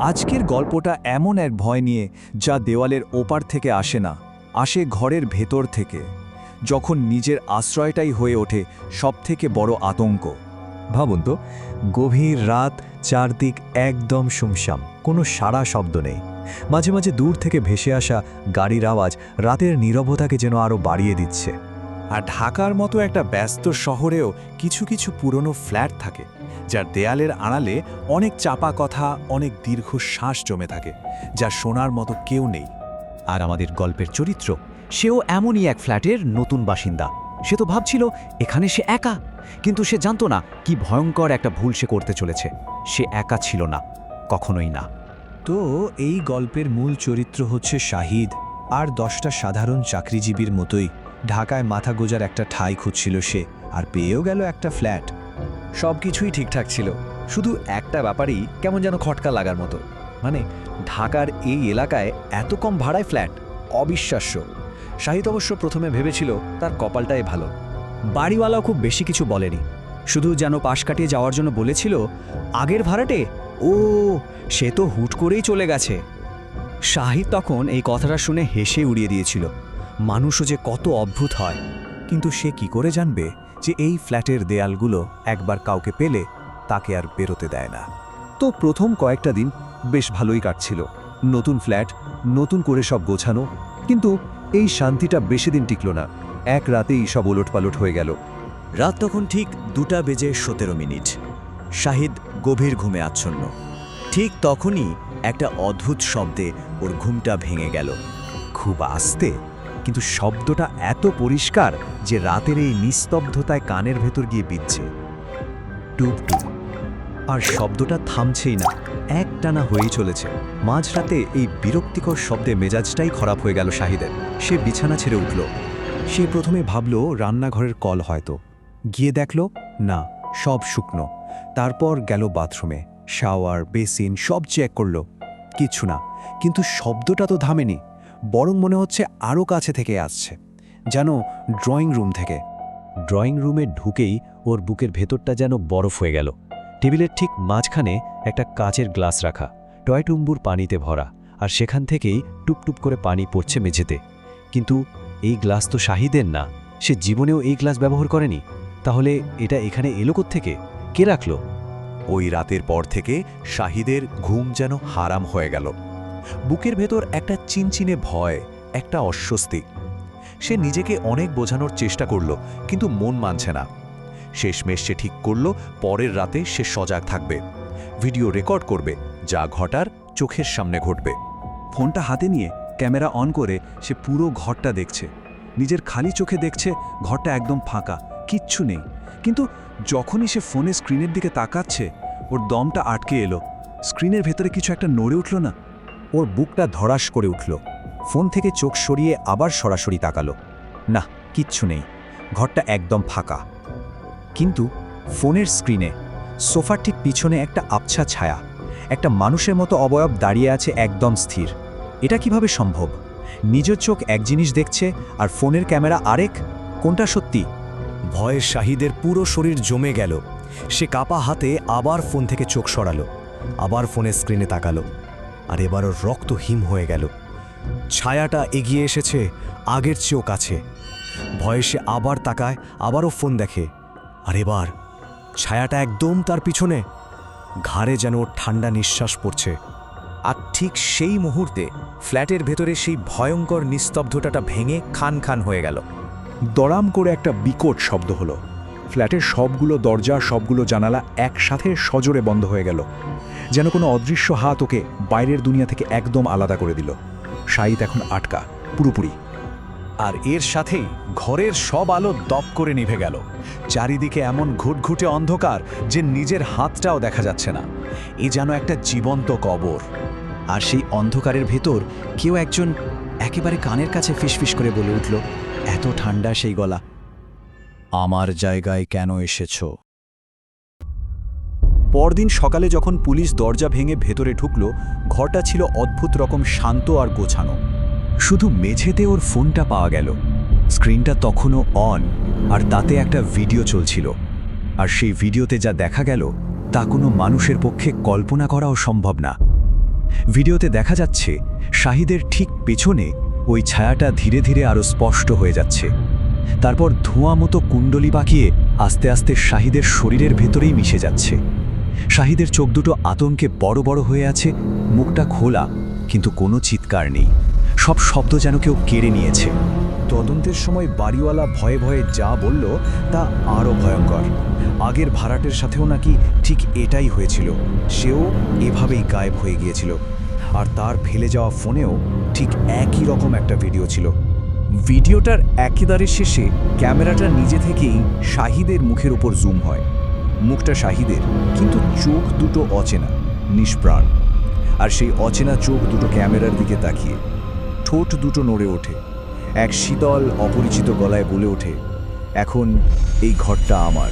আজকের গল্পটা এমন এক ভয় নিয়ে যা দেওয়ালের ওপার থেকে আসে না, আসে ঘরের ভেতর থেকে, যখন নিজের আশ্রয়টাই হয়ে ওঠে সবথেকে বড় আতঙ্ক। ভাবুন তো, গভীর রাত, চারদিক একদম শুমশাম, কোনো সাড়া শব্দ নেই। মাঝে মাঝে দূর থেকে ভেসে আসা গাড়ির আওয়াজ রাতের নীরবতাকে যেন আরও বাড়িয়ে দিচ্ছে। আর ঢাকার মতো একটা ব্যস্ত শহরেও কিছু কিছু পুরনো ফ্ল্যাট থাকে, যার দেয়ালের আড়ালে অনেক চাপা কথা, অনেক দীর্ঘ শ্বাস জমে থাকে, যা শোনার মতো কেউ নেই। আর আমাদের গল্পের চরিত্র, সেও এমনই এক ফ্ল্যাটের নতুন বাসিন্দা। সে তো ভাবছিল এখানে সে একা, কিন্তু সে জানতো না কি ভয়ঙ্কর একটা ভুল সে করতে চলেছে। সে একা ছিল না, কখনোই না। তো এই গল্পের মূল চরিত্র হচ্ছে শাহিদ, আর 10টা সাধারণ চাকরিজীবীর মতোই ঢাকায় মাথা গোজার একটা ঠাঁই খুঁজছিল সে, আর পেয়েও গেল একটা ফ্ল্যাট। সব কিছুই ঠিকঠাক ছিল, শুধু একটা ব্যাপারই কেমন যেন খটকা লাগার মতো। মানে ঢাকার এই এলাকায় এত কম ভাড়ায় ফ্ল্যাট, অবিশ্বাস্য। শাহিদ অবশ্য প্রথমে ভেবেছিল তার কপালটাই ভালো। বাড়িওয়ালাও খুব বেশি কিছু বলেনি, শুধু যেন পাশ কাটিয়ে যাওয়ার জন্য বলেছিল, আগের ভাড়াটে ও সে তো হুট করেই চলে গেছে। শাহিদ তখন এই কথাটা শুনে হেসে উড়িয়ে দিয়েছিল। মানুষও যে কত অদ্ভুত হয়। কিন্তু সে কি করে জানবে যে এই ফ্ল্যাটের দেয়ালগুলো একবার কাউকে পেলে তাকে আর বেরোতে দেয় না? তো প্রথম কয়েকটা দিন বেশ ভালোই কাটছিল। নতুন ফ্ল্যাট, নতুন করে সব গোছানো, কিন্তু এই শান্তিটা বেশি দিন টিকল না। এক রাতেই সব ওলটপালট হয়ে গেল। রাত তখন ঠিক 2:17। শাহিদ গভীর ঘুমে আচ্ছন্ন। ঠিক তখনই একটা অদ্ভুত শব্দে ওর ঘুমটা ভেঙে গেল। খুব আস্তে, কিন্তু শব্দটা এত পরিষ্কার যে রাতের এই নিস্তব্ধতায় কানের ভেতর গিয়ে বিঁধছে। টুপটুপ। আর শব্দটা থামছেই না, একটানা হয়েই চলেছে। মাঝরাতে এই বিরক্তিকর শব্দে মেজাজটাই খারাপ হয়ে গেল শাহিদের। সে বিছানা ছেড়ে উঠল। সে প্রথমে ভাবল রান্নাঘরের কল হয়তো। গিয়ে দেখল না, সব শুকনো। তারপর গেল বাথরুমে, শাওয়ার, বেসিন সব চেক করল, কিচ্ছু না। কিন্তু শব্দটা তো থামেনি, বরং মনে হচ্ছে আরও কাছে থেকে আসছে, যেন ড্রয়িং রুম থেকে। ড্রয়িং রুমে ঢুকেই ওর বুকের ভেতরটা যেন বরফ হয়ে গেল। টেবিলের ঠিক মাঝখানে একটা কাচের গ্লাস রাখা, টয়টুম্বুর পানিতে ভরা, আর সেখান থেকেই টুপটুপ করে পানি পড়ছে মেঝেতে। কিন্তু এই গ্লাস তো শাহিদের না, সে জীবনেও এই গ্লাস ব্যবহার করেনি। তাহলে এটা এখানে এলো কোত্থেকে? কে রাখল? ওই রাতের পর থেকে শাহিদের ঘুম যেন হারাম হয়ে গেল। বুকের ভেতর একটা চিনচিনে ভয়, একটা অস্বস্তি। সে নিজেকে অনেক বোঝানোর চেষ্টা করল, কিন্তু মন মানছে না। শেষমেশ সে ঠিক করল পরের রাতে সে সজাগ থাকবে, ভিডিও রেকর্ড করবে, যা ঘটার চোখের সামনে ঘটবে। ফোনটা হাতে নিয়ে ক্যামেরা অন করে সে পুরো ঘরটা দেখছে। নিজের খালি চোখে দেখছে ঘরটা একদম ফাঁকা, কিচ্ছু নেই। কিন্তু যখনই সে ফোনের স্ক্রিনের দিকে তাকাচ্ছে, ওর দমটা আটকে এলো। স্ক্রিনের ভেতরে কিছু একটা নড়ে উঠল না? ওর বুকটা ধড়াস করে উঠল। ফোন থেকে চোখ সরিয়ে আবার সরাসরি তাকালো। না, কিচ্ছু নেই, ঘরটা একদম ফাঁকা। কিন্তু ফোনের স্ক্রিনে সোফার ঠিক পিছনে একটা আবছা ছায়া, একটা মানুষের মতো অবয়ব দাঁড়িয়ে আছে একদম স্থির। এটা কিভাবে সম্ভব? নিজের চোখ এক জিনিস দেখছে আর ফোনের ক্যামেরা আরেক। কোনটা সত্যি? ভয়ে শাহিদের পুরো শরীর জমে গেল। সে কাপা হাতে আবার ফোন থেকে চোখ সরালো, আবার ফোনের স্ক্রিনে তাকালো, আর এবার ওর রক্ত হিম হয়ে গেল। ছায়াটা এগিয়ে এসেছে আগের চেয়েও কাছে। ভয়ে সে আবার তাকায়, আবারও ফোন দেখে, আর এবার ছায়াটা একদম তার পিছনে। ঘাড়ে যেন ওর ঠান্ডা নিঃশ্বাস পড়ছে। আর ঠিক সেই মুহূর্তে ফ্ল্যাটের ভেতরে সেই ভয়ঙ্কর নিস্তব্ধতাটা ভেঙে খান খান হয়ে গেল। দড়াম করে একটা বিকট শব্দ হলো। ফ্ল্যাটের সবগুলো দরজা, সবগুলো জানালা একসাথে সজোরে বন্ধ হয়ে গেল, যেন কোনো অদৃশ্য হাত ওকে বাইরের দুনিয়া থেকে একদম আলাদা করে দিল। শাহিদ এখন আটকা, পুরোপুরি। আর এর সাথেই ঘরের সব আলো দপ করে নিভে গেল। চারিদিকে এমন ঘুটঘুটে অন্ধকার যে নিজের হাতটাও দেখা যাচ্ছে না। এ যেন একটা জীবন্ত কবর। আর সেই অন্ধকারের ভেতর কেউ একজন একেবারে কানের কাছে ফিসফিস করে বলে উঠল, এত ঠান্ডা সেই গলা, আমার জায়গায় কেন এসেছো? পরদিন সকালে যখন পুলিশ দরজা ভেঙে ভেতরে ঢুকল, ঘরটা ছিল অদ্ভুত রকম শান্ত আর গোছানো। শুধু মেঝেতে ওর ফোনটা পাওয়া গেল। স্ক্রিনটা তখনও অন, আর তাতে একটা ভিডিও চলছিল। আর সেই ভিডিওতে যা দেখা গেল তা কোনো মানুষের পক্ষে কল্পনা করাও সম্ভব না। ভিডিওতে দেখা যাচ্ছে শাহিদের ঠিক পেছনে ওই ছায়াটা ধীরে ধীরে আরও স্পষ্ট হয়ে যাচ্ছে। তারপর ধোঁয়া মতো কুণ্ডলি পাকিয়ে আস্তে আস্তে শাহিদের শরীরের ভেতরেই মিশে যাচ্ছে। শাহিদের চোখ দুটো আতঙ্কে বড় বড় হয়ে আছে, মুখটা খোলা, কিন্তু কোনো চিৎকার নেই। সব শব্দ যেন কেউ কেড়ে নিয়েছে। তদন্তের সময় বাড়িওয়ালা ভয়ে ভয়ে যা বলল তা আরও ভয়ঙ্কর। আগের ভাড়াটের সাথেও নাকি ঠিক এটাই হয়েছিল, সেও এভাবেই গায়েব হয়ে গিয়েছিল। আর তার ফেলে যাওয়া ফোনেও ঠিক একই রকম একটা ভিডিও ছিল। ভিডিওটার একেবারে শেষে ক্যামেরাটা নিজে থেকেই শাহিদের মুখের উপর জুম হয়। মুখটা শাহিদের, কিন্তু চোখ দুটো অচেনা, নিষ্প্রাণ। আর সেই অচেনা চোখ দুটো ক্যামেরার দিকে তাকিয়ে, ঠোঁট দুটো নড়ে ওঠে। এক শীতল অপরিচিত গলায় বলে ওঠে, এখন এই ঘরটা আমার।